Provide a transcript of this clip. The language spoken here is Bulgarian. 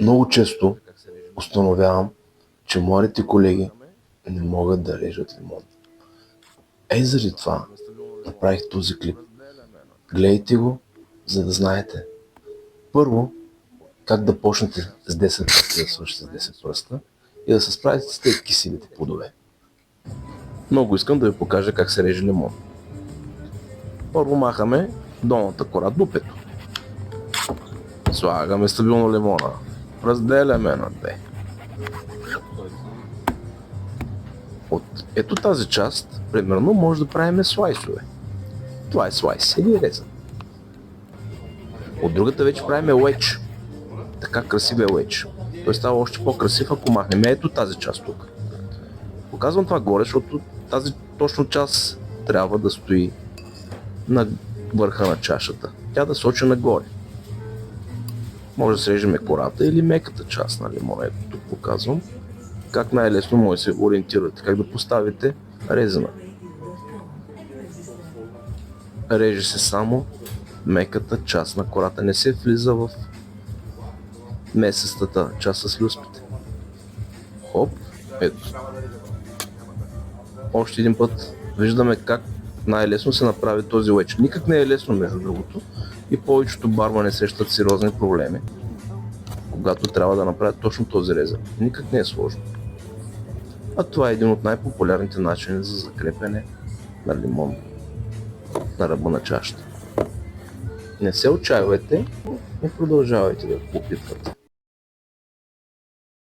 Много често установявам, че младите колеги не могат да режат лимон. Ей заради това направих този клип. Гледайте го, за да знаете. Първо, как да почнете с 10 пръста да свършите с 10 пръста и да се справите с тези киселите плодове. Много искам да ви покажа как се реже лимон. Първо махаме долната кора, дупето. Слагаме стабилно лимона. Разделяме на две. От ето тази част, примерно, може да правим слайсове. Това е слайс или резан. От другата вече правим уедж. Така красив е уедж. Той става още по-красив, ако махнем ето тази част тук. Показвам това горе, защото тази точно част трябва да стои на върха на чашата. Тя да сочи нагоре. Може да срежем кората или меката част на лимона. Ето тук показвам как най-лесно може да се ориентирате, как да поставите резана. Реже се само меката част на кората, не се влиза в месестата част с люспите. Хоп, ето. Още един път виждаме как най-лесно се направи този уедж. Никак не е лесно, между другото, и повечето бармани срещат сериозни проблеми, когато трябва да направят точно този резък. Никак не е сложно. А това е един от най-популярните начини за закрепяне на лимон на ръба на чашата. Не се отчаивайте и продължавайте да го опитвате.